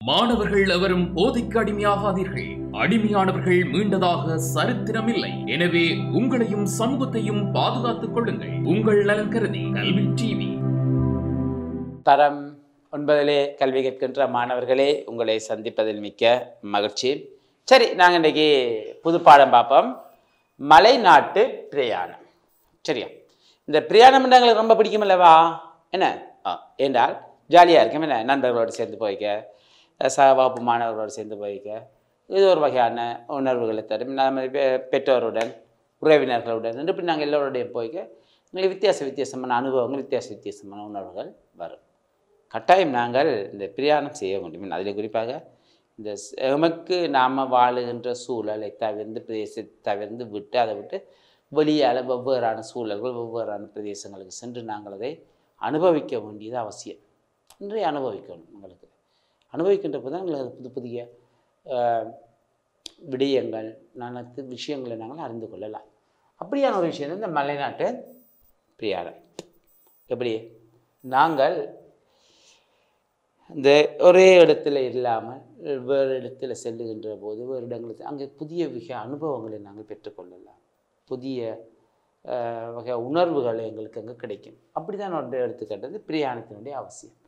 மாணவர்கள் எவரும் போதைக்கு அடிமையாகாதீர்கள். அடிமையானவர்கள் மீண்டதாக சரித்திரமில்லை. எனவே உங்களையும் சமூகத்தையும் பாதுகாத்துக் கொள்ளுங்கள். உங்கள் நலன் கருதி கல்வி டிவி. தரம் 9 கல்வி கேட்கின்ற மாணவர்களே, உங்களை சந்திப்பதில் மிக்க மகிழ்ச்சி. சரி, நாங்கள் இன்றைக்கி புது பாடம் பார்ப்போம். மலைநாட்டு பிரயாணம். சரியா? இந்த பிரயாணம் எங்களுக்கு ரொம்ப பிடிக்குமில்லவா? என்ன என்றால் ஜாலியாக இருக்கும். என்ன, நண்பர்களோடு சேர்ந்து போய்க்க, சகவகுப்பு மாணவர்களோடு சேர்ந்து போய்க்க, இது ஒரு வகையான உணர்வுகளை தரும். நம்ம பெற்றோருடன், உறவினர்களுடன் இப்படி நாங்கள் எல்லோருடையும் போய்க்க எங்களுக்கு வித்தியாசமான அனுபவங்கள், வித்தியாசமான உணர்வுகள் வரும். கட்டாயம் நாங்கள் இந்த பிரயாணம் செய்ய முடியும். அதில் குறிப்பாக இந்த எமக்கு நாம் வாழுகின்ற சூழலை தவிர்த்து, பிரதேசத்தை தவிர்த்து விட்டு, அதை விட்டு வெளியால் வெவ்வேறான சூழல்கள், வெவ்வேறான பிரதேசங்களுக்கு சென்று நாங்கள் அதை அனுபவிக்க வேண்டியது அவசியம். இன்றைய அனுபவிக்கணும். உங்களுக்கு அனுபவிக்கின்ற போது தான் எங்களுக்கு புது புதிய விடயங்கள், விஷயங்களை நாங்கள் அறிந்து கொள்ளலாம். அப்படியான ஒரு விஷயம் இந்த மலைநாட்டு பிரயாணம். எப்படி நாங்கள் இந்த ஒரே இடத்துல இல்லாமல் வேறு இடத்துல செல்லுகின்ற போது, வேறு இடங்களுக்கு அங்கே புதிய அனுபவங்களை நாங்கள் பெற்றுக்கொள்ளலாம். புதிய வகை உணர்வுகள் எங்களுக்கு அங்கே கிடைக்கும். அப்படி தான் நான் எடுத்துக்கிட்டது பிரயாணத்தினுடைய அவசியம்.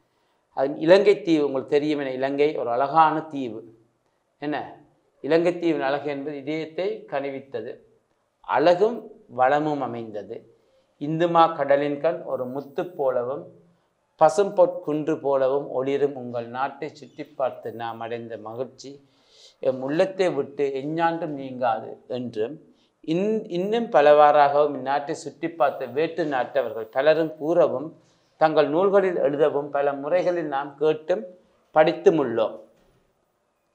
அது இலங்கை தீவு உங்களுக்கு தெரியும். என இலங்கை ஒரு அழகான தீவு. என்ன, இலங்கை தீவின் அழகு என்பது இதயத்தை கனிவித்தது, அழகும் வளமும் அமைந்தது. இந்துமா கடலின் கண் ஒரு முத்து போலவும் பசும்பொற்குன்று போலவும் ஒளிரும் உங்கள் நாட்டை சுற்றி பார்த்து நாம் அடைந்த மகிழ்ச்சி எம் உள்ளத்தை விட்டு எஞ்ஞாண்டும் நீங்காது என்றும் இன்னும் பலவாறாகவும் இந்நாட்டை சுற்றி பார்த்த வேற்று நாட்டவர்கள் பலரும் கூறவும் தங்கள் நூல்களில் எழுதவும் பல முறைகளில் நாம் கேட்டும் படித்தும் உள்ளோம்.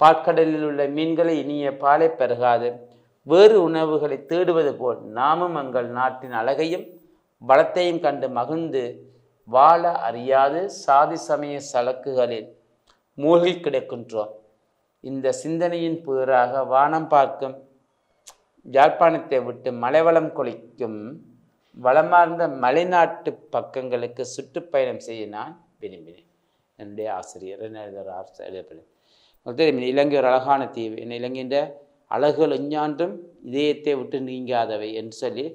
பாற்கடலில் உள்ள மீன்களை இனிய பாலை பெருகாது வேறு உணவுகளை தேடுவது போல் நாமும் எங்கள் நாட்டின் அழகையும் பலத்தையும் கண்டு மகிழ்ந்து வாழ அறியாது சாதி சமய சலக்குகளில் மூழ்கி கிடக்கின்றோம். இந்த சிந்தனையின் புதிராக வானம் பார்க்கும் யாழ்ப்பாணத்தை விட்டு மலைவளம் கொளிக்கும் வளமார்ந்த மலைநாட்டு பக்கங்களுக்கு சுற்றுப்பயணம் செய்ய நான் விரும்பினேன். என்னுடைய ஆசிரியர் எழுதப்படும் தெரியும். இலங்கை ஒரு அழகான தீவு. என்ன, இலங்கையின் அழகுகள் எஞ்ஞான்றும் இதயத்தை விட்டு நீங்காதவை என்று சொல்லி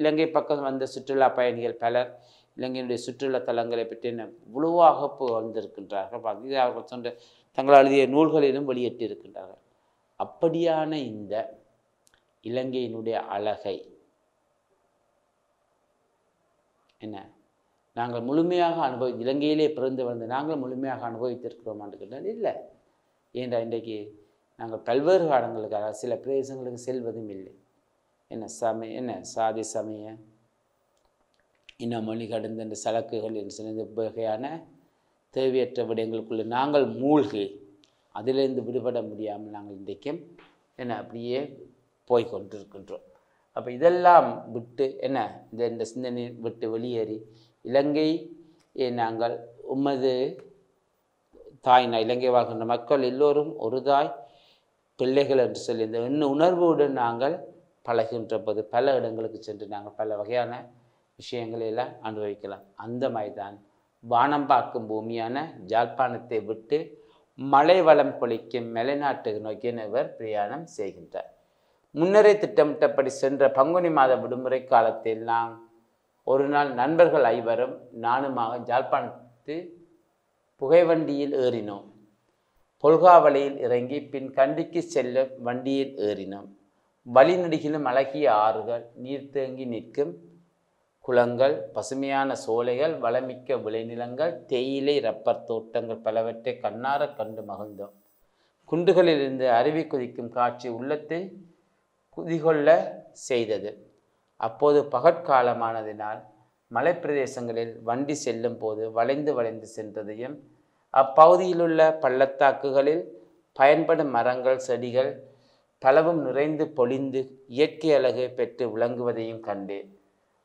இலங்கை பக்கம் வந்த சுற்றுலா பயணிகள் பலர் இலங்கையினுடைய சுற்றுலா தலங்களை பற்றி இவ்வளவாக வந்திருக்கின்றார்கள். இது அவர்கள் சொன்ன தங்கள் எழுதிய நூல்களிலும் வெளியிட்டு இருக்கின்றார்கள். அப்படியான இந்த இலங்கையினுடைய அழகை என்ன நாங்கள் முழுமையாக இலங்கையிலே பிறந்து வந்த நாங்கள் முழுமையாக அனுபவித்திருக்கிறோமான்னு கேட்டால் இல்லை. ஏன்டா இன்றைக்கு நாங்கள் பல்வேறு காலங்களுக்காக சில பிரதேசங்களுக்கு செல்வதும் இல்லை. என்ன சாதி சமய இன்னும் மொழி கடந்த இந்த சலக்குகள் என்று சொன்ன வகையான தேவையற்ற விடயங்களுக்குள்ள நாங்கள் மூழ்கி அதிலிருந்து விடுபட முடியாமல் நாங்கள் இன்றைக்கும் அப்படியே போய்கொண்டிருக்கின்றோம். அப்போ இதெல்லாம் விட்டு இந்த சிந்தனை விட்டு வெளியேறி இலங்கையை நாங்கள் உமது தாய்னா இலங்கை வாழ்கின்ற மக்கள் எல்லோரும் ஒரு தாய் பிள்ளைகள் என்று சொல்லி இந்த உணர்வுடன் நாங்கள் பழகின்ற போது பல இடங்களுக்கு சென்று நாங்கள் பல வகையான விஷயங்களை எல்லாம் அனுபவிக்கலாம். அந்த மாதிரி தான் வானம் பார்க்கும் பூமியான யாழ்ப்பாணத்தை விட்டு மலை வளம் கொளிக்கும் மலைநாட்டுக்கு நோக்கி இவர் பிரயாணம் செய்கின்றார். முன்னரே திட்டமிட்டபடி சென்ற பங்குனி மாத விடுமுறை காலத்தில் நாம் ஒரு நாள் நண்பர்கள் 5 நானுமாக யாழ்ப்பாணத்து புகைவண்டியில் ஏறினோம். பொல்காவளையில் இறங்கி பின் கண்டிக்கு செல்ல வண்டியில் ஏறினோம். வழிநெடுகிலும் அழகிய ஆறுகள், நீர் தேங்கி நிற்கும் குளங்கள், பசுமையான சோலைகள், வளமிக்க விளைநிலங்கள், தேயிலை ரப்பர் தோட்டங்கள் பலவற்றை கண்ணார கண்டு மகிழ்ந்தோம். குன்றுகளிலிருந்து அருவி குதிக்கும் காட்சி உள்ளத்தை குதிகொள்ள செய்தது. அப்போது பகற்காலமானதினால் மலைப்பிரதேசங்களில் வண்டி செல்லும் போது வளைந்து சென்றதையும் அப்பகுதியிலுள்ள பள்ளத்தாக்குகளில் பயன்படும் மரங்கள் செடிகள் பலவும் நிறைந்து பொழிந்து இயற்கை அழகு பெற்று விளங்குவதையும் கண்டேன்.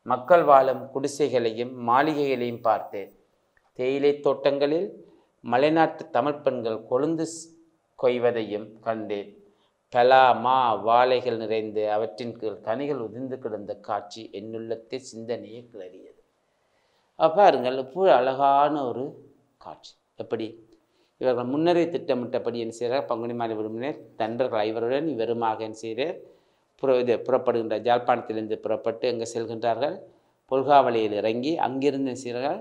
மக்கள் வாழும் குடிசைகளையும் மாளிகைகளையும் பார்த்தேன். தேயிலை தோட்டங்களில் மலைநாட்டு தமிழ் பெண்கள் கொழுந்து கொய்வதையும் கண்டேன். பலா மா வாழைகள் நிறைந்து அவற்றின் கீழ் கனிகள் உதிர்ந்து கிடந்த காட்சி என்னுள்ளத்தை சிந்தனையை கிளறியது. பாருங்கள், இப்போ அழகான ஒரு காட்சி. எப்படி இவர்கள் முன்னரே திட்டமிட்டபடி என்ன செய்கிறார், பங்குனி மாலை விடுமுறையில் நண்பர்கள் ஐவருடன் இவருமாக என்ன செய்கிறார், புறப்படுகின்ற யாழ்ப்பாணத்திலிருந்து புறப்பட்டு எங்கே செல்கின்றார்கள், பொல்காவளையில் இறங்கி அங்கிருந்து என்ன செய்கிறார்கள்,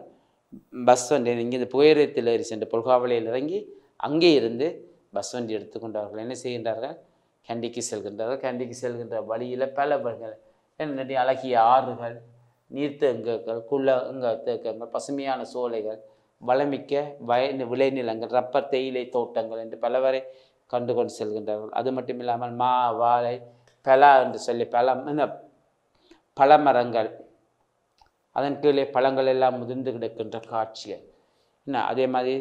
பஸ் வண்டி இங்கிருந்து புகையிரத்தில் ஏறி சென்று பொல்காவளையில் இறங்கி அங்கே இருந்து பஸ் வண்டி எடுத்துக்கொண்டவர்கள் என்ன செய்கின்றார்கள், கண்டிக்கு செல்கின்றார்கள். கண்டிக்கு செல்கின்ற வழியில் பல நிறைய அழகிய ஆறுகள், நீர்த்தேக்கங்கள், தேக்கங்கள், பசுமையான சோலைகள், வளமிக்க விளைநிலங்கள், ரப்பர் தேயிலை தோட்டங்கள் என்று பலவரை கண்டுகொண்டு செல்கின்றார்கள். அது மட்டும் இல்லாமல் மா, வாழை, பலா என்று சொல்லி பழமரங்கள், அதன் கீழே பழங்கள் எல்லாம் முதிர்ந்து கிடக்கின்ற காட்சிகள் என்ன. அதே மாதிரி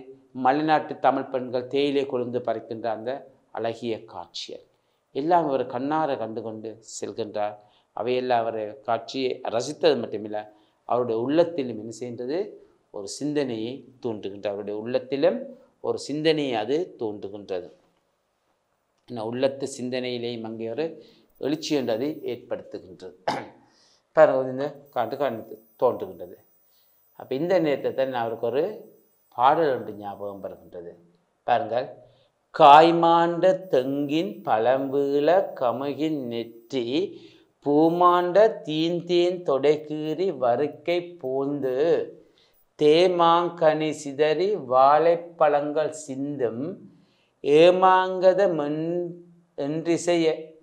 மலைநாட்டு தமிழ் பெண்கள் தேயிலை கொழுந்து பறிக்கின்ற அந்த அழகிய காட்சிகள் எல்லாம் இவர் கண்ணார கண்டுகொண்டு செல்கின்றார். அவையெல்லாம் அவர் காட்சியை ரசித்தது மட்டுமில்லை, அவருடைய உள்ளத்திலும் என்ன செய்கின்றது, ஒரு சிந்தனையை தூண்டுகின்றது. அவருடைய உள்ளத்திலும் ஒரு சிந்தனையை அது தூண்டுகின்றது. உள்ளத்து சிந்தனையிலேயும் அங்கே ஒரு எழுச்சி என்றதை ஏற்படுத்துகின்றது. இந்த காட்டு தோன்றுகின்றது. அப்போ இந்த நேரத்தை அவருக்கு ஒரு பாடல் ஒன்று ஞாபகம் வருகின்றது. பாருங்கள், காய்மாண்ட தெங்கின் பழம்பீள கமுகின் நெற்றி பூமாண்ட தீந்தேன் தொடைகீறி வருக்கை போந்து தேமாங்கனி சிதறி வாழைப்பழங்கள் சிந்தும் ஏமாங்கத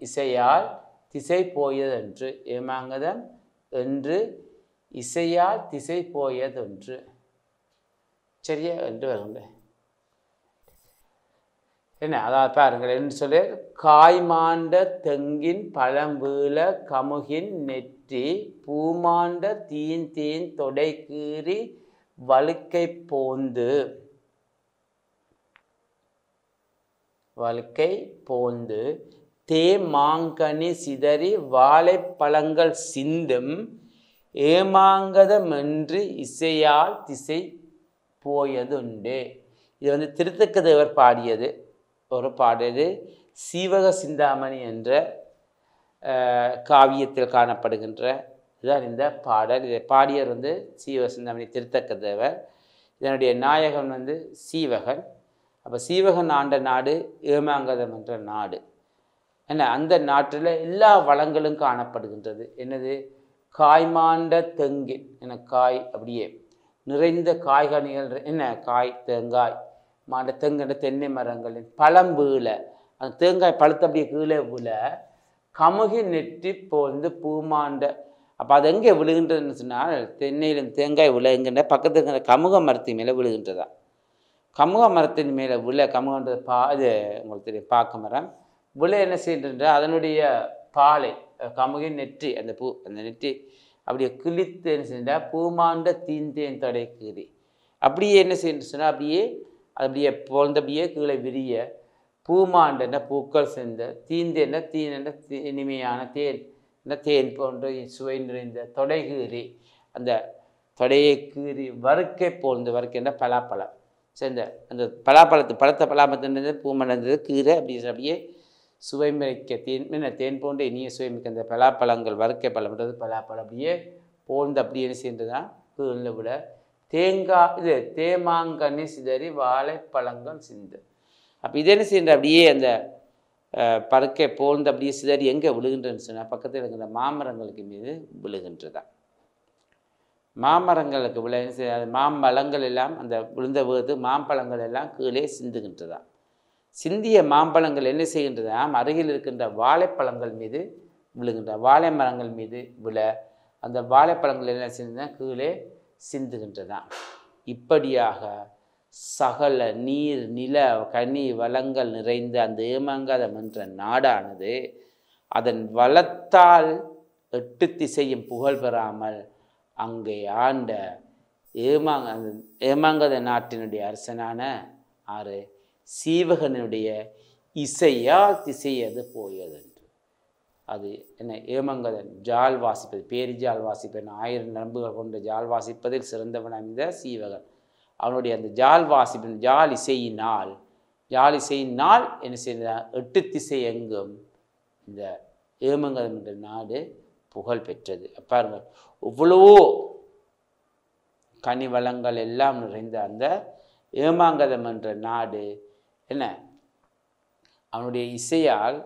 இசையால் திசை போயதென்று. ஏமாங்கதம் என்று இசையால் திசை போயதென்று. சரியா என்று வருங்க என்ன. அதாவது பாருங்கள் என்று சொல்லி, காய்மாண்ட தெங்கின் பழம்பீள கமுகின் நெற்றி பூமாண்ட தீந்தேன் தொடைகீறி வழுக்கை போந்து தேமாங்கனி சிதறி வாழைப்பழங்கள் சிந்தும் ஏமாங்கதமென்று இசையால் திசை போயதுண்டு. இது திருத்தக்கதேவர் பாடியது ஒரு பாடல். சீவக சிந்தாமணி என்ற காவியத்தில் காணப்படுகின்ற இதுதான் இந்த பாடல். இதை பாடியவர் சீவக சிந்தாமணி திருத்தக்கதேவர். இதனுடைய நாயகன் சீவகன். அப்போ சீவகன் ஆண்ட நாடு ஏமாங்கதம் என்ற நாடு என்ன. அந்த நாட்டில் எல்லா வளங்களும் காணப்படுகின்றது. என்னது, காய்மாண்ட தெங்கின் என காய் அப்படியே நிறைந்த காய்கனிகள் என்ன, காய் தேங்காய் மாண்ட தெங்கண்ட தென்னை மரங்களின் பழம்பீள அந்த தேங்காய் பழுத்து அப்படியே கீழே விழ கமுகி நெற்றி போந்து பூமாண்ட. அப்போ அது எங்கே விழுகின்றதுன்னு சொன்னால், தென்னையிலும் தேங்காய் விழுகின்ற பக்கத்துக்கு கமுக மரத்தின் மேலே விழுகின்றதா. கமுக மரத்தின் மேலே விழ, கமுகன்றது இது உங்களுக்கு தெரியும், பாக்க மரம் விழ என்ன செய்கின்ற அதனுடைய பாலை கமுகின் நெற்றி அந்த பூ அந்த நெற்றி அப்படியே கிழித்து என்ன செய்ய பூமாண்ட தீந்தேன் தடை கீறி அப்படியே என்ன செய்ய சொன்னால் அப்படியே பொழுந்தபடியே கீழே விரிய பூமாண்டன பூக்கள் சேர்ந்த தீந்தேன தீன இனிமையான தேன் போன்ற சுவை நிறைந்த தொடை கீறி அந்த தொடையை கீறி வறுக்கை போன்ற வறுக்கைன்ற பலாப்பழம் சேர்ந்த அந்த பழத்தை பலாமத்தின்றது பூமண்டது கீரை அப்படியே சுவை மிக்க தேன் போன்ற இனிய சுவை மிக்க அந்த பலாப்பழங்கள் வறுக்கை பழம்ன்றது பலாப்பழம் அப்படியே போந்து அப்படியே என்ன செய்யறதுதான் கீழே விட தேமாங்கனி சிதறி வாழைப்பழங்கள் சிந்து. அப்போ இது என்ன செய்யற அப்படியே அந்த பறக்கை போந்து அப்படியே சிதறி எங்கே விழுகின்றன்னு சொன்னால் பக்கத்தில் இருக்கிற மாமரங்களுக்கு மீது விழுகின்றதான். மாமரங்களுக்கு விழ என்ன செய்ய மாம்பழங்கள் எல்லாம் அந்த விழுந்த போது மாம்பழங்கள் எல்லாம் கீழே சிந்துகின்றதான். சிந்திய மாம்பழங்கள் என்ன செய்கின்றதாம், அருகில் இருக்கின்ற வாழைப்பழங்கள் மீது விழுகின்ற வாழை மரங்கள் மீது விழ அந்த வாழைப்பழங்கள் என்ன செய்யுதுன்னா கீழே சிந்துகின்றதாம். இப்படியாக சகல நீர் நில கனி வளங்கள் நிறைந்த அந்த ஏமாங்கதம் என்ற நாடானது அதன் வளத்தால் 8 திசையும் புகழ் பெறாமல் அங்கே ஆண்ட ஏமாங்கத நாட்டினுடைய அரசனான சீவகனுடைய இசையால் திசையது போயதென்று. அது என்ன, ஏமங்கதன் ஜால் வாசிப்பது, பேரிஜால் வாசிப்பது, 1000 நரம்புகள் கொண்ட ஜால் வாசிப்பதில் சிறந்தவன் அமைந்த சீவகன். அவனுடைய அந்த ஜால் வாசிப்பின் ஜால் இசையினால் என்ன செய்தார், 8 திசை எங்கும் இந்த ஏமங்கதம் என்ற நாடு புகழ் பெற்றது. பாருங்கள், இவ்வளவோ கனி வளங்கள் எல்லாம் நிறைந்த அந்த ஏமாங்கதம் என்ற நாடு என்ன அவனுடைய இசையால்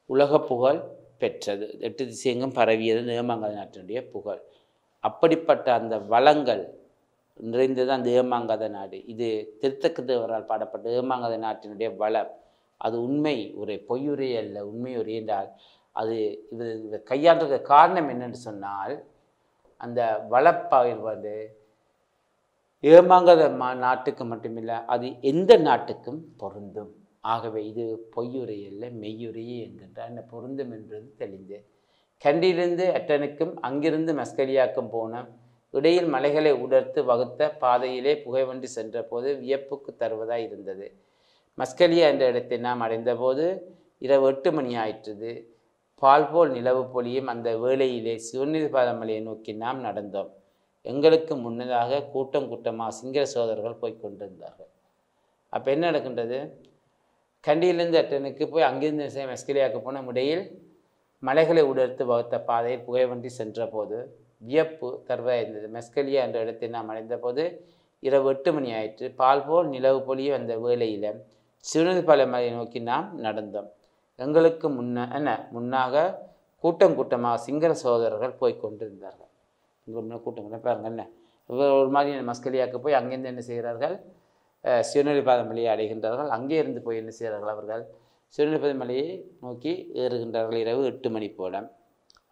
உலக புகழ் பெற்றது. 8 திசையெங்கும் பரவியது ஏமாங்கத நாட்டினுடைய புகழ். அப்படிப்பட்ட அந்த வளங்கள் நிறைந்தது அந்த ஏமாங்கத நாடு. இது திருத்தக்கதேவரால் பாடப்பட்ட ஏமாங்கத நாட்டினுடைய வளம். அது உண்மை உரை, பொய்யுரை அல்ல, உண்மை உரை என்றால் அது இது கையாளுற காரணம் என்னென்னு சொன்னால், அந்த வளப்பயிர் ஏமாங்கத நாட்டுக்கு மட்டுமில்லை, அது எந்த நாட்டுக்கும் பொருந்தும். ஆகவே இது பொய்யுரை அல்ல, மெய்யுரையே என்கின்ற என்ன பொருந்தும் என்பது தெளிந்து, கண்டியிலிருந்து அட்டனுக்கும் அங்கிருந்து மஸ்கலியாக்கும் போன இடையில் மலைகளை உடர்த்து வகுத்த பாதையிலே புகைவண்டி சென்ற போது வியப்புக்கு தருவதாய் இருந்தது. மஸ்கலியா என்ற இடத்தை நாம் அடைந்தபோது இரவு 8 மணி ஆயிற்றது. பால் போல் நிலவு பொழியும் அந்த வேளையிலே சிவநிதிபாத மலையை நோக்கி நாம் நடந்தோம். எங்களுக்கு முன்னதாக கூட்டம் கூட்டமாக சிங்கள சோதரர்கள் போய் கொண்டிருந்தார்கள். அப்போ என்ன நடக்கின்றது? கண்டியிலிருந்து அட்டனுக்கு போய் அங்கிருந்து மஸ்கலியாவுக்கு போன இடையில் மலைகளை உடர்த்து வகுத்த பாதையில் புகைவண்டி சென்ற போது வியப்பு தருவதாக இருந்தது. மஸ்கலியா என்ற இடத்தை நாம் அடைந்த போது இரவு 8 மணி ஆயிற்று. பால் போல் நிலவு பொழியும் அந்த வேளையில் சிவநிதிபாத மலையை நோக்கி நாம் நடந்தோம். எங்களுக்கு முன்னாக கூட்டம் கூட்டமாக சிங்கள சகோதரர்கள் போய் கொண்டிருந்தார்கள். இங்கே கூட்டம் பாருங்க என்ன ஒரு மாதிரி மஸ்கலியாவுக்கு போய் அங்கேருந்து என்ன செய்கிறார்கள்? சிவநிதிபாத மலையை அடைகின்றார்கள். அங்கே இருந்து போய் என்ன செய்கிறார்கள்? அவர்கள் சிவநிதிபாத மலையை நோக்கி ஏறுகின்றார்கள். இரவு 8 மணி போல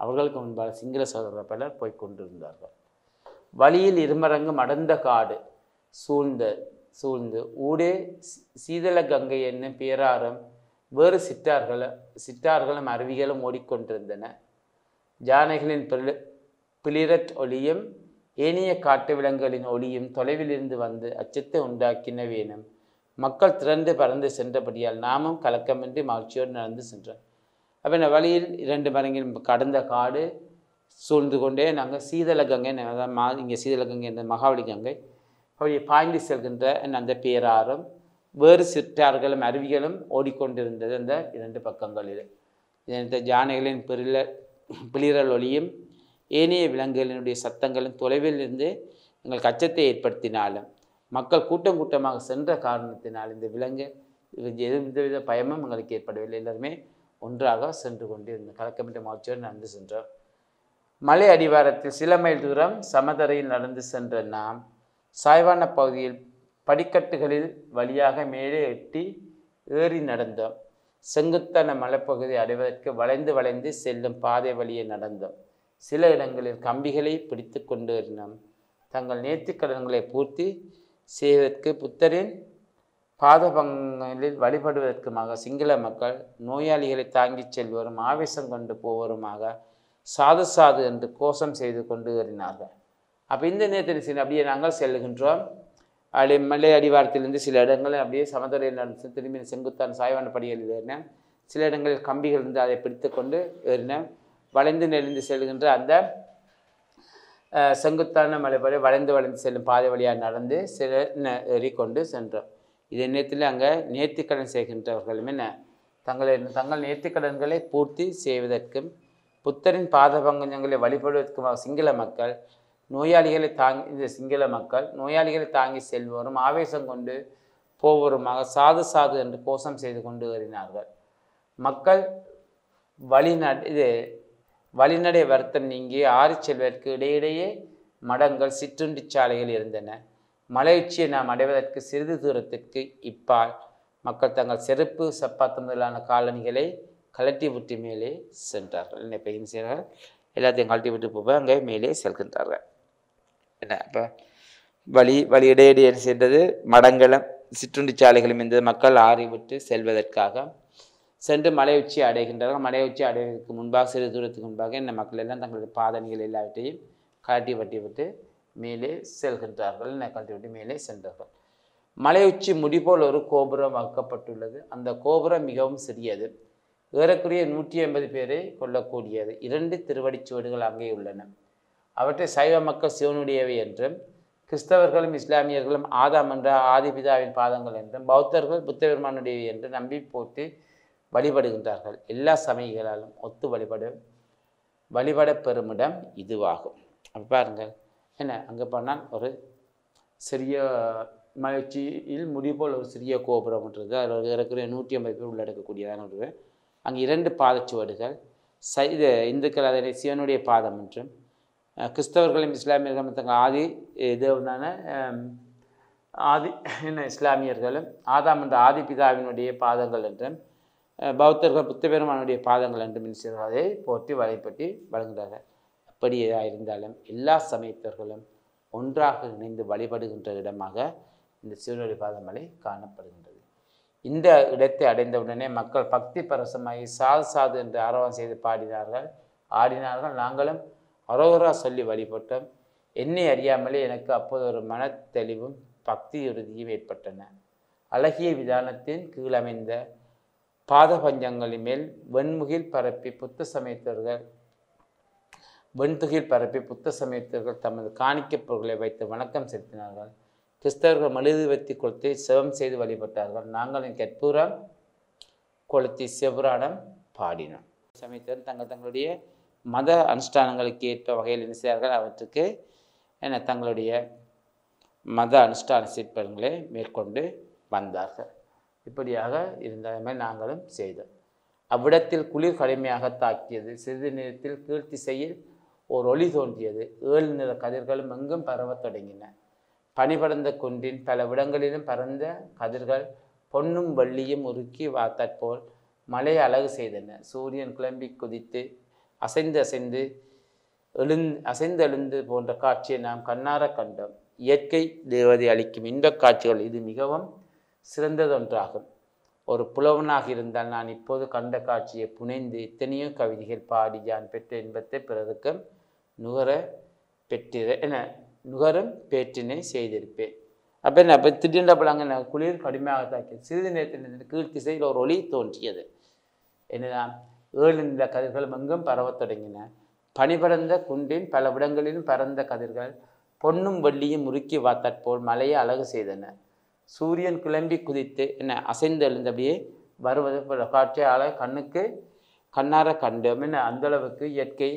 அவர்களுக்கு முன்பாக சிங்கள சகோதரர்கள் பலர் போய் கொண்டிருந்தார்கள். வழியில் இருமரங்கும் அடர்ந்த காடு சூழ்ந்து ஊடே சீதள கங்கை என்னும் பேராரம் வேறு சிற்றார்களும் அருவிகளும் ஓடிக்கொண்டிருந்தன. யானைகளின் பிளிரட் ஒளியும் ஏனைய காட்டு விலங்குகளின் ஒளியும் தொலைவிலிருந்து வந்து அச்சத்தை உண்டாக்கின வேணும். மக்கள் திரண்டு பறந்து சென்றபடியால் நாமும் கலக்கமின்றி மகிழ்ச்சியோடு நடந்து சென்றோம். அப்போ இந்த வழியில் 2 மரங்கில் கடந்த காடு சூழ்ந்து கொண்டே நாங்கள் சீதள கங்கை, இங்கே சீதள கங்கை என்ற மகாவலி கங்கை அப்படி பாய்ந்து செல்கின்ற அந்த பேராறும் வேறு சிற்றார்களும் அருவிகளும் ஓடிக்கொண்டிருந்தது அந்த 2 பக்கங்களில். இந்த யானைகளின் பிளிரல் ஒளியும் ஏனைய விலங்குகளினுடைய சத்தங்களும் தொலைவில் இருந்து எங்களுக்கு அச்சத்தை ஏற்படுத்தினாலும் மக்கள் கூட்டம் கூட்டமாக சென்ற காரணத்தினால் இந்த விலங்கு எந்தவித பயமும் எங்களுக்கு ஏற்படவில்லை. எல்லாருமே ஒன்றாக சென்று கொண்டு இருந்த கலக்கமிட்ட மகிழ்ச்சியோடு நடந்து சென்றோம். மலை அடிவாரத்தில் சில மைல் தூரம் சமதரையில் நடந்து சென்ற நாம் சாய்வான பகுதியில் படிக்கட்டுகளில் வழியாக மேலே எட்டி ஏறி நடந்தோம். செங்குத்தான மலைப்பகுதியை அடைவதற்கு வளைந்து செல்லும் பாதை வழியை நடந்தோம். சில இடங்களில் கம்பிகளை பிடித்து கொண்டு ஏறினோம். தங்கள் நேர்த்திக்கடன்களை பூர்த்தி செய்வதற்கு புத்தரின் பாதபங்களில் வழிபடுவதற்குமாக சிங்கள மக்கள் நோயாளிகளை தாங்கிச் செல்வரும் ஆவேசம் கொண்டு போவருமாக சாது என்று கோஷம் செய்து கொண்டு ஏறினார்கள். அப்போ இந்த நேரத்தில் அப்படியே நாங்கள் செல்லுகின்றோம். அப்படி மலை அடிவாரத்திலிருந்து சில இடங்களில் அப்படியே சமதரையில் நடந்து திரும்பி செங்குத்தான் சாய்வான படிகளில் ஏறினேன். சில இடங்களில் கம்பிகள் இருந்து அதை பிடித்து கொண்டு ஏறினேன். வளைந்து நெளிந்து செல்கின்ற அந்த செங்குத்தான மலைப்படி வளைந்து செல்லும் பாதை வழியாக நடந்து சில ஏறிக்கொண்டு சென்றோம். இதே நேரத்தில் அங்கே நேர்த்திக்கடன் செய்கின்றவர்களும் தங்கள் நேர்த்திக்கடன்களை பூர்த்தி செய்வதற்கும் புத்தரின் பாதபங்கங்களை வழிபடுவதற்குமாக சிங்கள மக்கள் நோயாளிகளை தாங்கி செல்வோரும் ஆவேசம் கொண்டு போவோருமாக சாது என்று கோஷம் செய்து கொண்டு ஏறினார்கள். மக்கள் வழிநடை வருத்தம் நீங்கி ஆறி செல்வதற்கு இடையிடையே மடங்கள் சிற்றுண்டி சாலைகள் இருந்தன. மலை உச்சியை நாம் அடைவதற்கு சிறிது தூரத்திற்கு இப்பால் மக்கள் தங்கள் செருப்பு சப்பாத்து முதலான காலணிகளை கழட்டி விட்டு மேலே சென்றார்கள். என்ன பையன் செய்கிறார்கள்? எல்லாத்தையும் கழட்டி விட்டு போய் அங்கே மேலே செல்கின்றார்கள். என்ன அப்போ வழி இடையிடையே சென்றது மடங்களும் சிற்றுண்டி சாலைகளும் இந்த மக்கள் ஆறி விட்டு செல்வதற்காக சென்று மலை உச்சி அடைகின்றார்கள். மலை உச்சி அடைவதற்கு முன்பாக சிறு தூரத்துக்கு முன்பாக இந்த மக்கள் எல்லாம் தங்களுடைய பாதணிகள் எல்லாவற்றையும் கழட்டி வட்டி விட்டு மேலே செல்கின்றார்கள். கழட்டி விட்டு மேலே சென்றார்கள். மலை உச்சி முடிபோல் ஒரு கோபுரம் வகுக்கப்பட்டுள்ளது. அந்த கோபுரம் மிகவும் சிறியது. ஏறக்குறைய 180 பேரை கொள்ளக்கூடியது. 2 திருவடிச்சுவடுகள் அங்கே உள்ளன. அவற்றை சைவ மக்கள் சிவனுடையவை என்றும், கிறிஸ்தவர்களும் இஸ்லாமியர்களும் ஆதாம் என்ற ஆதிபிதாவின் பாதங்கள் என்றும், பௌத்தர்கள் புத்த பெருமானுடையவை என்று நம்பி போட்டு வழிபடுகின்றார்கள். எல்லா சமயங்களாலும் ஒத்து வழிபட பெறுமிடம் இதுவாகும். அப்போ பாருங்கள், என்ன அங்கே போனால் ஒரு சிறிய மலைச்சியில் முடிபோல் ஒரு சிறிய கோபுரம் ஒன்றது. அதில் இருக்கிற 150 பேர் உள்ளடக்கக்கூடியதான ஒரு அங்கே 2 பாதச்சுவடுகள். இது இந்துக்கள் அதனை சிவனுடைய பாதம் என்றும், கிறிஸ்தவர்களும் இஸ்லாமியர்களும் தங்கள் ஆதி தேவனான ஆதி இஸ்லாமியர்களும் ஆதாம் என்ற ஆதி பிதாவினுடைய பாதங்கள் என்றும், பௌத்தர்கள் புத்த பெருமானுடைய பாதங்கள் என்றும் அதை போற்றி வழிபட்டு வழங்குகிறார்கள். அப்படியாக இருந்தாலும் எல்லா சமயத்தவர்களும் ஒன்றாக இணைந்து வழிபடுகின்ற இடமாக இந்த சிவனுடைய பாதமலை காணப்படுகின்றது. இந்த இடத்தை அடைந்தவுடனே மக்கள் பக்தி பரசமாகி சாது சாது என்று ஆரவாரம் செய்து பாடினார்கள், ஆடினார்கள். நாங்களும் அரோகரா சொல்லி வழிபட்டோம். என்னை அறியாமலே எனக்கு அப்போது ஒரு மனத்தெளிவும் பக்தி உறுதியும் ஏற்பட்டன. அழகிய விதானத்தின் கீழமைந்த பாத பஞ்சங்களின் மேல் வெண்துகில் பரப்பி புத்த சமயத்தவர்கள் தமது காணிக்கைப் பொருட்களை வைத்து வணக்கம் செலுத்தினார்கள். கிறிஸ்தவர்கள் மெழுகுவர்த்தி கொளுத்தி சிவம் செய்து வழிபட்டார்கள். நாங்கள் கற்பூரம் கொளுத்தி சிவபுராணம் பாடினோம். சமயத்தவர் தங்களுடைய மத அனுஷ்டானங்களுக்கு ஏற்ற வகையில் என்ன செய்தார்கள், அவற்றுக்கு தங்களுடைய மத அனுஷ்டான சிற்பங்களை மேற்கொண்டு வந்தார்கள். இப்படியாக இருந்தமே நாங்களும் செய்தோம். அவ்விடத்தில் குளிர் கடுமையாக தாக்கியது. சிறிது நேரத்தில் கீழ்த்திசையில் ஓர் ஒளி தோன்றியது. 7 நிற கதிர்களும் எங்கும் பரவத் தொடங்கின. பனிபடர்ந்த குன்றின் பல இடங்களிலும் பரந்த கதிர்கள் பொன்னும் வெள்ளியும் உருக்கி வாத்தற்போல் மலையை அழகு செய்தன. சூரியன் கிளம்பி குதித்து அசைந்து எழுந்து போன்ற காட்சியை நாம் கண்ணார கண்டோம். இயற்கை தேவதை அளிக்கும் இன்பக் காட்சிகள் இது மிகவும் சிறந்ததொன்றாகும். ஒரு புலவனாக இருந்தால் நான் இப்போது கண்ட காட்சியை புனைந்து எத்தனையோ கவிதைகள் பாடி யான் பெற்ற இன்பத்தை பிறருக்கும் நுகரும் பேற்றினை செய்திருப்பேன். அப்போ திடீர்னப்படாங்க குளிர் கடுமையாக தாக்கி சிறிது நேரத்தில் கீழ்த்திசையில் ஒரு ஒளி தோன்றியது. என்னதான் 7 நிற கதிர்கள் எங்கும் பரவத் தொடங்கின. பனிபடர்ந்த குன்றின் பல இடங்களிலும் பரந்த கதிர்கள் பொன்னும் வெள்ளியும் முறுக்கி வாத்தற்போல் மலையை அழகு செய்தன. சூரியன் கிளம்பி குதித்து அசைந்து எழுந்தபடியே வருவது போல காட்சியால் கண்ணுக்கு கண்ணார கண்டோம். அந்தளவுக்கு இயற்கை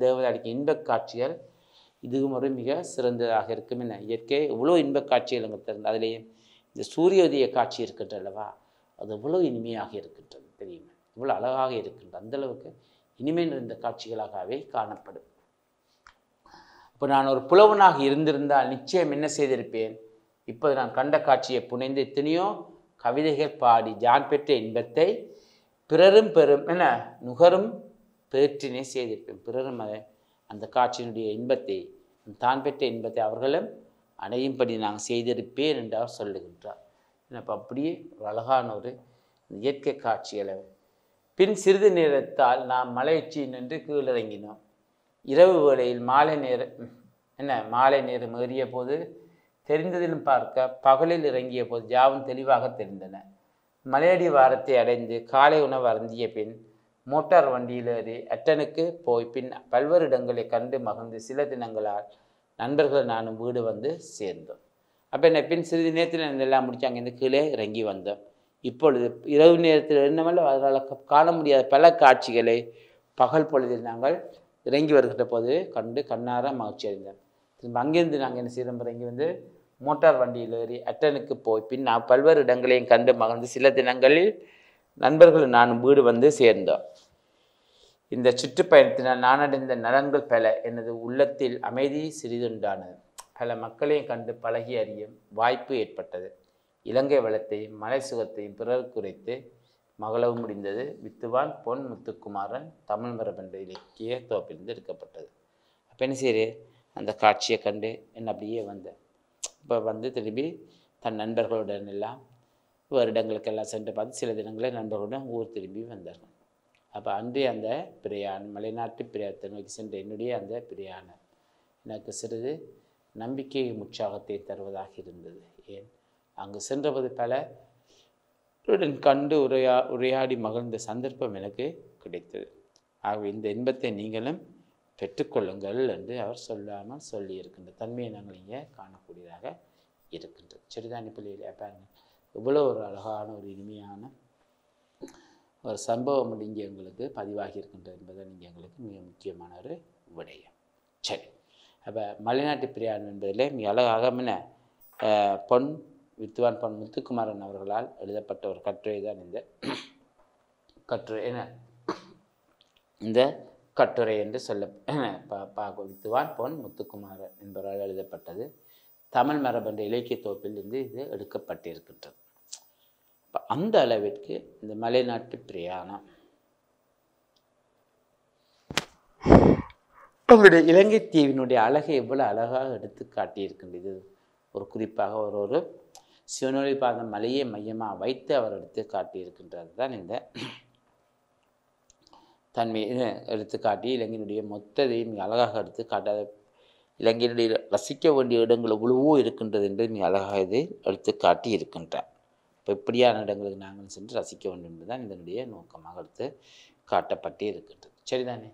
தேவதை அளிக்கும் இன்பக் காட்சிகள் இதுவும் ஒரு மிக சிறந்ததாக இருக்கும். இயற்கை இவ்வளோ இன்பக் காட்சிகள் எங்களுக்கு தெரிந்து அதிலேயும் இந்த சூரியோதய காட்சி இருக்கின்ற அல்லவா, அது எவ்வளோ இனிமையாக இருக்கின்றது தெரியுமா, இவ்வளோ அழகாக இருக்கின்ற அந்தளவுக்கு இனிமை நிறைந்த காட்சிகளாகவே காணப்படும். இப்போ நான் ஒரு புலவனாக இருந்திருந்தால் நிச்சயம் என்ன செய்திருப்பேன், இப்போது நான் கண்ட காட்சியை புனைந்து எத்தனையோ கவிதைகள் பாடி யான் பெற்ற இன்பத்தை பிறரும் நுகரும் பேற்றினை செய்திருப்பேன். பிறரும் அந்த காட்சியினுடைய இன்பத்தை தான் பெற்ற இன்பத்தை அவர்களும் அடையும்படி நாங்கள் செய்திருப்பேன் என்று அவர் சொல்லுகின்றார். இப்போ அப்படியே ஒரு அழகான ஒரு இயற்கை காட்சிகளை பின் சிறிது நேரத்தால் நாம் மலையுச்சி நின்று கீழிறங்கினோம். இரவு வேளையில் மாலை நேரம் ஏறிய போது தெரிந்ததிலும் பார்க்க பகலில் இறங்கிய போது யாவும் தெளிவாக தெரிந்தன. மலையடி வாரத்தை அடைந்து காலை உணவு அருந்திய பின் மோட்டார் வண்டியில் ஏறி அட்டனுக்கு போய் பின் பல்வேறு இடங்களை கண்டு மகிழ்ந்து சில தினங்களால் நண்பர்கள் நானும் வீடு வந்து சேர்ந்தோம். அப்போ பின் சிறிது நேரத்தில் எல்லாம் முடிச்சு அங்கேருந்து கீழே இறங்கி வந்தோம். இப்பொழுது இரவு நேரத்தில் என்னமல்ல அதனால் காண முடியாத பல காட்சிகளை பகல் பொழுதில் நாங்கள் இறங்கி வருகின்ற போது கண்டு கண்ணார மகிழ்ச்சி அடைந்தோம். திரும்ப அங்கேருந்து நாங்கள் என்ன செய்கிறோம், இறங்கி வந்து மோட்டார் வண்டியில் ஏறி அட்டனுக்கு போய் பின் நான் பல்வேறு இடங்களையும் கண்டு மகிழ்ந்து சில தினங்களில் நண்பர்கள் நானும் வீடு வந்து சேர்ந்தோம். இந்த சுற்றுப்பயணத்தினால் நான் அடைந்த நலன்கள் பல. எனது உள்ளத்தில் அமைதி சிறிதுண்டானது. பல மக்களையும் கண்டு பழகி அறியும் வாய்ப்பு ஏற்பட்டது. இலங்கை வளத்தையும் மலை சுகத்தையும் பிறர் குறைத்து மகளவும் முடிந்தது. வித்துவான் பொன் முத்துக்குமாரன் தமிழ் மரபென்ற இலக்கிய தொகுப்பிலிருந்து எடுக்கப்பட்டது. அப்போ என்ன செய்ய அந்த காட்சியை கண்டு என்ன அப்படியே வந்தேன். இப்போ வந்து திரும்பி தன் நண்பர்களுடன் எல்லாம் வருடங்களுக்கெல்லாம் சென்று பார்த்து சில தினங்களில் நண்பர்களுடன் ஊர் திரும்பி வந்தார்கள். அப்போ அன்றைய அந்த பிரயாணம் மலைநாட்டு பிரயாணத்தை நோக்கி சென்ற என்னுடைய அந்த பிரயாணம் எனக்கு சிறிது நம்பிக்கையும் உற்சாகத்தை தருவதாக இருந்தது. ஏன் அங்கு சென்றபோது பலருடன் கண்டு உரையாடி மகிழ்ந்த சந்தர்ப்பம் எனக்கு கிடைத்தது. ஆகவே இந்த இன்பத்தை நீங்களும் பெற்றுக்கொள்ளுங்கள் என்று அவர் சொல்லாமல் சொல்லியிருக்கின்ற தன்மையை நாங்கள் இங்கே காணக்கூடியதாக இருக்கின்றது. சிறுதானி பள்ளியில் பாருங்கள் இவ்வளோ ஒரு அழகான ஒரு இனிமையான ஒரு சம்பவம் இங்கே எங்களுக்கு பதிவாகி இருக்கின்றது என்பதை நீங்கள் எங்களுக்கு மிக முக்கியமான ஒரு விடயம். சரி, அப்போ மலைநாட்டு பிரயாணம் என்பதில் மிக அழகாக பொன் வித்துவான் பொன் முத்துக்குமாரன் அவர்களால் எழுதப்பட்ட ஒரு கட்டுரை தான் இந்த கட்டுரை. இந்த கட்டுரை என்று சொல்ல வித்துவான் பொன் முத்துக்குமாரன் என்பவரால் எழுதப்பட்டது. தமிழ் மரபென்ற இலக்கிய தொகுப்பிலிருந்து இது எடுக்கப்பட்டிருக்கின்றது. அந்த அளவிற்கு இந்த மலைநாட்டு பிரயாணம் உங்களுடைய இலங்கை தீவினுடைய அழகை எவ்வளவு அழகாக எடுத்து காட்டியிருக்கின்றது. ஒரு குறிப்பாக ஒரு சிவனொளி பாத மலையை மையமாக வைத்து அவர் எடுத்து காட்டியிருக்கின்றது தான் இந்த தன்மையை எடுத்து காட்டி இலங்கையினுடைய மொத்தத்தையும் மிக அழகாக எடுத்து காட்டாத இலங்கையினுடைய ரசிக்க வேண்டிய இடங்கள் எவ்வளவோ இருக்கின்றது என்று மிக அழகாக இதை எடுத்து காட்டி இருக்கின்றார். இப்போ இப்படியான இடங்களுக்கு நாங்கள் சென்று ரசிக்க வேண்டும் என்பதுதான் இதனுடைய நோக்கமாக எடுத்து காட்டப்பட்டு இருக்கின்றது. சரிதானே?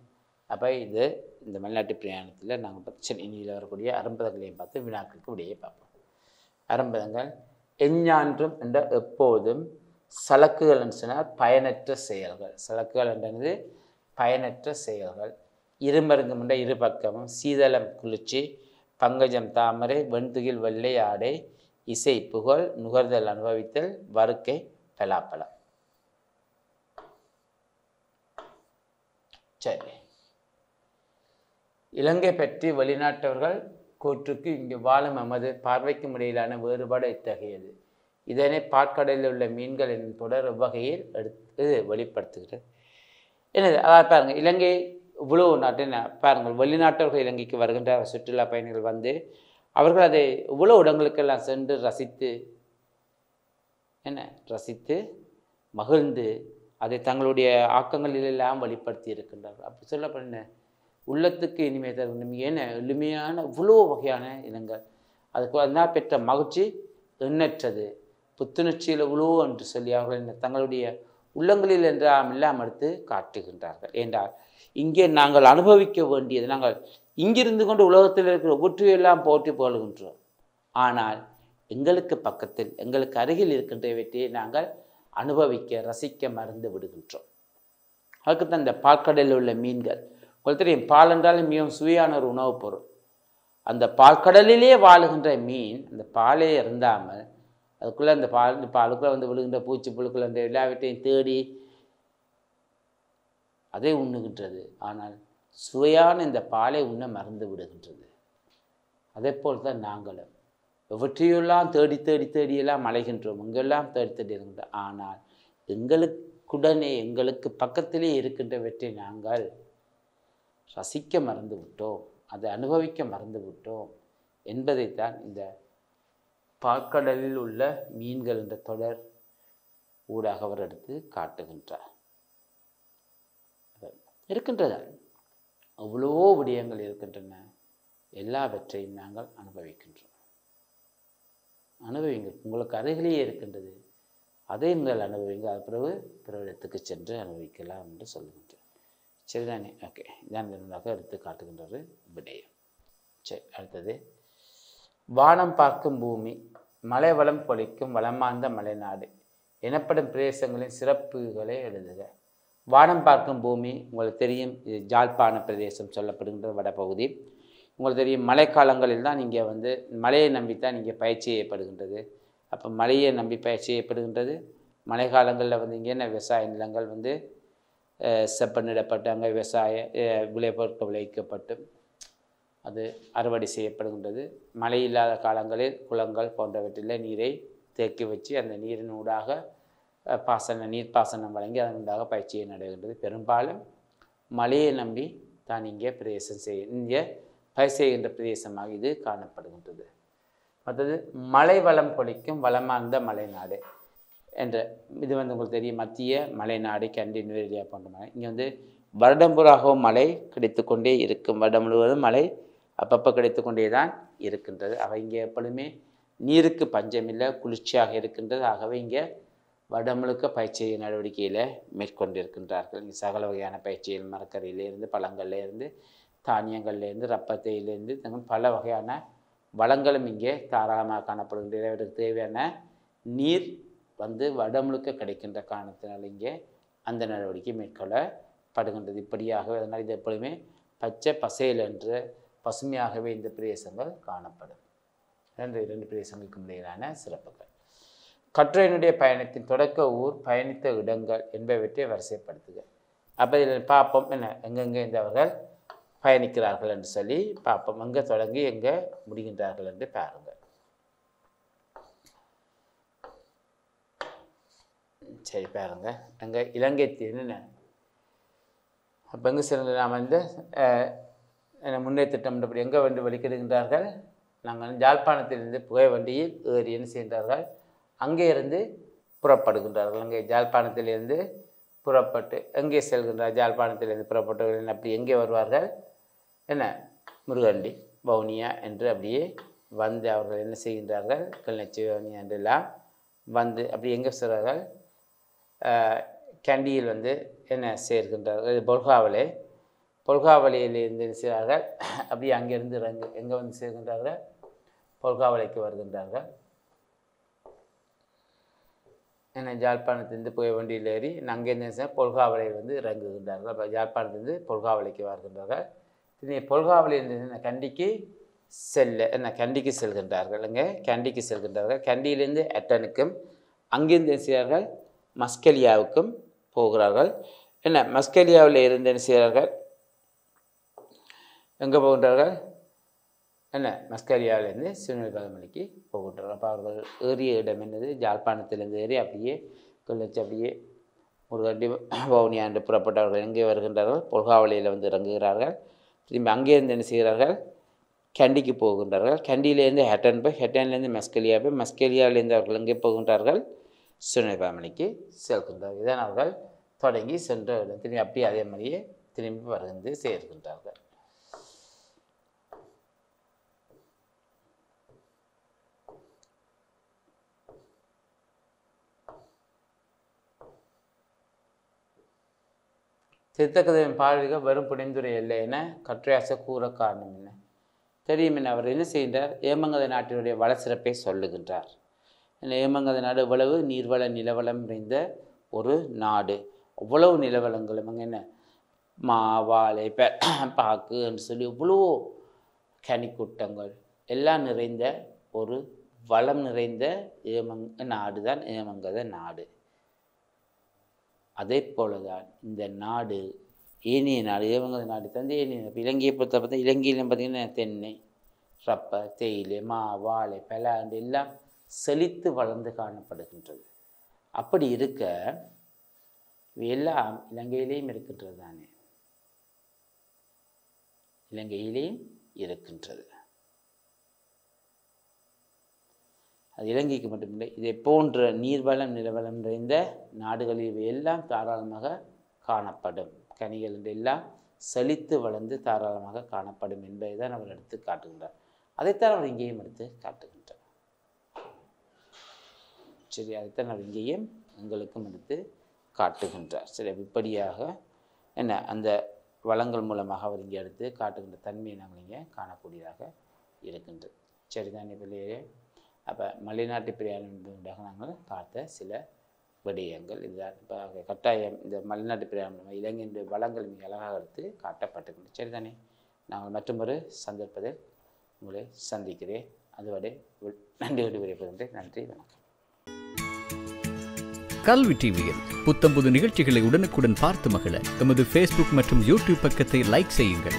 அப்போ இந்த மலைநாட்டு பிரயாணத்தில் நாங்கள் சென்னையில் வரக்கூடிய அரும்பதங்களையும் பார்த்து வினாக்களுக்கு விடையே பார்ப்போம். அரும்பதங்கள் எஞ்ஞான்றும் என்ற எப்போதும், சலக்குகள் என்று சொன்னால் பயனற்ற செயல்கள், சலக்குகள் என்றது பயனற்ற செயல்கள், இருமருங்கும் என்ற இரு பக்கமும், சீதளம் குளிர்ச்சி, பங்கஜம் தாமரை, வெண்துகில் வெள்ளை ஆடை, இசை புகழ், நுகர்தல் அனுபவித்தல், வருக்கை பலாப்பழம். சரி, இலங்கை பற்றி வெளிநாட்டவர்கள் கூற்றுக்கு இங்கு வாழும் எமது பார்வைக்கும் இடையிலான வேறுபாடு இத்தகையது. இதனை பாற்கடலில் உள்ள மீன்கள் என்னும் தொடர் வகையில் எடுத்து வெளிப்படுத்துகிறது. என்னது அதாவது பாருங்கள், இலங்கை இவ்வளவு நாட்டில் பாருங்கள், வெளிநாட்டவர்கள் இலங்கைக்கு வருகின்ற சுற்றுலா பயணிகள் வந்து அவர்கள் அதை இவ்வளோ இடங்களுக்கெல்லாம் சென்று ரசித்து மகிழ்ந்து அதை தங்களுடைய ஆக்கங்களிலெல்லாம் வெளிப்படுத்தி இருக்கின்றார்கள். அப்படி சொல்லப்படின உள்ளத்துக்கு இனிமே தரும் எளிமையான இவ்வளோ வகையான இனங்கள், அதுக்கு அதனால் பெற்ற மகிழ்ச்சி எண்ணற்றது, புத்துணர்ச்சியில் இவ்வளோ என்று சொல்லி அவர்கள் தங்களுடைய உள்ளங்களில் என்றால் இல்லாமல் எடுத்து காட்டுகின்றார்கள். என்றால் இங்கே நாங்கள் அனுபவிக்க வேண்டியது, நாங்கள் இங்கிருந்து கொண்டு உலகத்தில் இருக்கிற ஒவ்வொற்றையெல்லாம் போற்றி புகழ்கின்றோம். ஆனால் எங்களுக்கு பக்கத்தில் எங்களுக்கு அருகில் இருக்கின்றவற்றை நாங்கள் அனுபவிக்க ரசிக்க மறந்து விடுகின்றோம். அதுக்குத்தான் இந்த பாற்கடலில் உள்ள மீன்கள். உங்களுக்கு தெரியும், பால் என்றாலும் மிகவும் சுவையான ஒரு உணவுப் பொருள். அந்த பால்கடலிலே வாழுகின்ற மீன் அந்த பாலே இருந்தாமல் அதுக்குள்ளே அந்த பாலுக்குள்ளே வந்து விழுகின்ற பூச்சி புழுக்கள் அந்த எல்லாவற்றையும் தேடி அதை உண்ணுகின்றது. ஆனால் சுவையான இந்த பாலை உண்ண மறந்து விடுகின்றது. அதே போல் தான் நாங்களும் எவற்றையெல்லாம் தேடி தேடி தேடியெல்லாம் அலைகின்றோம், இங்கெல்லாம் தேடி தேடி இருக்கின்றோம். ஆனால் எங்களுக்குடனே எங்களுக்கு பக்கத்திலே இருக்கின்றவற்றை நாங்கள் ரசிக்க மறந்து விட்டோம், அதை அனுபவிக்க மறந்து விட்டோம் என்பதைத்தான் இந்த பாற்கடலில் உள்ள மீன்கள் என்ற தொடர் ஊடாக அவர் எடுத்து காட்டுகின்றார். இருக்கின்றதா அவ்வளவோ விடயங்கள் இருக்கின்றன, எல்லாவற்றையும் நாங்கள் அனுபவிக்கின்றோம். அனுபவிங்கள், உங்களுக்கு அருகிலேயே இருக்கின்றது, அதை நீங்கள் அனுபவிங்க. அது பிறகு இடத்துக்கு சென்று அனுபவிக்கலாம் என்று சொல்லுகின்றேன். சரிதானே? ஓகே, இதான் இதனூடாக எடுத்து காட்டுகின்றது விடயம். சரி, அடுத்தது வானம் பார்க்கும் பூமி, மலை வளம் பொழிக்கும் வளமார்ந்த மலைநாடு எனப்படும் பிரதேசங்களின் சிறப்புகளை எழுதுக. வானம் பார்க்கும் பூமி உங்களுக்கு தெரியும், இது ஜாழ்ப்பாண பிரதேசம் சொல்லப்படுகின்ற வடபகுதி. உங்களுக்கு தெரியும், மழைக்காலங்களில் தான் இங்கே வந்து மழையை நம்பித்தான் இங்கே பயிற்சி செய்யப்படுகின்றது. அப்போ மழையை நம்பி பயிற்சி செய்யப்படுகின்றது. மழை காலங்களில் வந்து இங்கே என்ன விவசாய நிலங்கள் வந்து செப்பனிடப்பட்டு அங்கே விவசாய விளைபொருட்கள் விளைவிக்கப்பட்டு அது அறுவடை செய்யப்படுகின்றது. மழை இல்லாத காலங்களில் குளங்கள் போன்றவற்றில் நீரை தேக்கி வச்சு அந்த நீரின் ஊடாக நீர்ப்பாசனம் வழங்கி அதனூடாக பயிற்சியை நடைகின்றது. பெரும்பாலும் மழையை நம்பி தான் இங்கே பயிர் செய்கின்ற பிரதேசமாக இது காணப்படுகின்றது. மற்றது மலை வளம் பொழிக்கும் வளமார்ந்த மலைநாடு என்ற இது வந்து உங்களுக்கு தெரியும், மத்திய மலைநாடு, கண்டி, நுவரெலியா போன்ற மலை. இங்கே வந்து வருடம்புறாகவும் மழை கிடைத்து கொண்டே இருக்கும், வருடம் முழுவதும் மழை அப்பப்போ கிடைத்து கொண்டே தான் இருக்கின்றது. அவை இங்கே எப்பொழுதுமே நீருக்கு பஞ்சமில்லை, குளிர்ச்சியாக இருக்கின்றது. ஆகவே இங்கே வருடம் முழுக்க பயிற்சி நடவடிக்கையில் மேற்கொண்டிருக்கின்றார்கள். இங்கே சகல வகையான பயிற்சிகள், மரக்கறியிலேருந்து பழங்கள்லேருந்து தானியங்கள்லேருந்து ரப்பத்தையிலேருந்து பல வகையான வளங்களும் இங்கே தாராளமாக காணப்படுகின்ற இவருக்கு தேவையான நீர் வந்து வருடம் முழுக்க கிடைக்கின்ற காரணத்தினால் இங்கே அந்த நடவடிக்கை மேற்கொள்ளப்படுகின்றது. இப்படியாகவே அதனால் இது எப்பொழுதுமே பச்சை பசேல் என்று பசுமையாகவே இந்த பிரதேசங்கள் காணப்படும். இரண்டு பிரதேசங்களுக்கும் இடையிலான சிறப்புகள். கட்டுரையினுடைய பயணத்தின் தொடக்க ஊர், பயணித்த இடங்கள் என்பவற்றை வரிசைப்படுத்துக. அப்போ இதில் பார்ப்போம் என்ன எங்கெங்கே இந்த அவர்கள் பயணிக்கிறார்கள் என்று சொல்லி பார்ப்போம். எங்கே தொடங்கி எங்கே முடிகின்றார்கள் என்று பாருங்கள். சரி பாருங்க, எங்கள் இலங்கை தீர்ன்னு அப்போ எங்கே சிறந்த நாம் வந்து முன்னே திட்டமிட்டபடி எங்கே வந்து வெளிக்கிடுகின்றார்கள். நாங்கள் யாழ்ப்பாணத்திலிருந்து புகை வண்டியில் ஏறி என்ன செய்கின்றார்கள், அங்கே இருந்து புறப்படுகின்றார்கள். அங்கே யாழ்ப்பாணத்திலிருந்து புறப்பட்டு எங்கே செல்கின்றார், யாழ்ப்பாணத்திலிருந்து புறப்பட்டவர்கள் அப்படி எங்கே வருவார்கள் என்ன முருகண்டி வவுனியா என்று அப்படியே வந்து அவர்கள் என்ன செய்கின்றார்கள், கிளிநொச்சி வவுனியா என்றெல்லாம் வந்து அப்படி எங்கே சொல்கிறார்கள், கேண்டியில் வந்து என்ன சேர்கின்றார்கள், பொல்காவலியிலிருந்து செய்கிறார்கள். அப்படி அங்கேருந்து எங்கே வந்து சேர்கின்றார்கள், பொல்காவலைக்கு வருகின்றார்கள். என்ன யாழ்ப்பாணத்திலிருந்து புகை வண்டியில் ஏறி அங்கேருந்து பொல்காவலையில் வந்து இறங்குகின்றார்கள். அப்போ யாழ்ப்பாணத்திலிருந்து பொல்காவலைக்கு வருகின்றார்கள். பொல்காவலியிலிருந்து கண்டிக்கு கண்டிக்கு செல்கின்றார்கள். இங்கே கண்டிக்கு செல்கின்றார்கள். கண்டியிலிருந்து அட்டனுக்கும் அங்கிருந்து செய்கிறார்கள் மஸ்கெலியாவுக்கும் போகிறார்கள். என்ன மஸ்கெலியாவில் இருந்து என்ன செய்கிறார்கள், எங்கே போகின்றார்கள், என்ன மஸ்கெலியாவிலேருந்து சிறுநெல்வேலிக்கு போகின்றார்கள். அப்போ அவர்கள் ஏறிய இடம் என்னது, யாழ்ப்பாணத்திலிருந்து ஏறி அப்படியே கிளிநொச்சி அப்படியே முருகண்டி வவுனியா என்று புறப்பட்டவர்கள் எங்கே வருகின்றார்கள், பொல்காவலியில் வந்து இறங்குகிறார்கள். திரும்பி அங்கேருந்து என்ன செய்கிறார்கள், கண்டிக்கு போகின்றார்கள். கண்டியிலேருந்து ஹெட்டன் போய் ஹெட்டன்லேருந்து மஸ்கெலியா போய் மஸ்கெலியாவிலேருந்து அவர்கள் எங்கே போகின்றார்கள், சிறுநெல்வேலிக்கு செல்கின்றார்கள். இதான் அவர்கள் தொடங்கி சென்ற இடம். திரும்பி அப்படியே அதே மாதிரியே திரும்பி வருகின்ற சேர்கின்றார்கள். சிறுத்தக்கதையின் பாடல்கள் வெறும் புனைந்துரை இல்லை என கற்றையாச கூற காரணம் என்ன தெரியும் என அவர் என்ன செய்கின்றார், ஏமங்கத நாட்டினுடைய வள சிறப்பை சொல்லுகின்றார். ஏமங்கத நாடு இவ்வளவு நீர்வள நிலவளம் நிறைந்த ஒரு நாடு, அவ்வளவு நிலவளங்களும் அங்கே என்ன மா வாழை பாக்கு என்று சொல்லி இவ்வளோ கனிக்கூட்டங்கள் எல்லாம் நிறைந்த ஒரு வளம் நிறைந்த நாடு தான் ஏமங்கத நாடு. அதே போலதான் இந்த நாடு ஏனைய நாடு, ஏமங்கத நாடு தந்து ஏனைய. இலங்கையை பொறுத்த பார்த்தா இலங்கையிலும் பார்த்திங்கன்னா தென்னை, ரப்ப, தேயிலை, மா, வாழை, பலாண்டு எல்லாம் செழித்து வளர்ந்து காணப்படுகின்றது. அப்படி இருக்க எல்லாம் இலங்கையிலேயும் இருக்கின்றது தானே, இலங்கையிலேயும் இருக்கின்றது. அது இலங்கைக்கு மட்டுமில்லை, இதை போன்ற நீர்வளம் நிலவளம் நிறைந்த நாடுகளில் இவை எல்லாம் தாராளமாக காணப்படும். கனிகள் எல்லாம் செழித்து வளர்ந்து தாராளமாக காணப்படும் என்பதை தான் அவர் எடுத்து காட்டுகின்றார். அதைத்தான் அவர் இங்கேயும் எடுத்து காட்டுகின்றார். சரி, அதைத்தான் அவர் இங்கேயும் எங்களுக்கும் எடுத்து காட்டுகின்றார். சரி, இப்படியாக என்ன அந்த வளங்கள் மூலமாக அவர் இங்கே எடுத்து காட்டுகின்ற தன்மையை நாங்கள் இங்கே காணக்கூடியதாக இருக்கின்றது. சரிதானே பிள்ளையே? அப்போ மலைநாட்டு பிரயாணமாக நாங்கள் பார்த்த சில விடயங்கள் இதுதான். இப்போ கட்டாயம் இந்த மலைநாட்டு பிரயாணம் இலங்கையின் வளங்கள் மிக அழகாக எடுத்து காட்டப்பட்டிருக்கின்றன. சரிதானே? நாங்கள் மற்றொரு சந்தர்ப்பத்தில் உங்களை சந்திக்கிறேன். அதுவரை நன்றி விடைபெறுகின்றேன். நன்றி, வணக்கம். கல்வி டிவியில் புத்தம்புது நிகழ்ச்சிகளை உடனுக்குடன் பார்த்து மகிழ எமது ஃபேஸ்புக் மற்றும் யூடியூப் பக்கத்தை லைக் செய்யுங்கள்.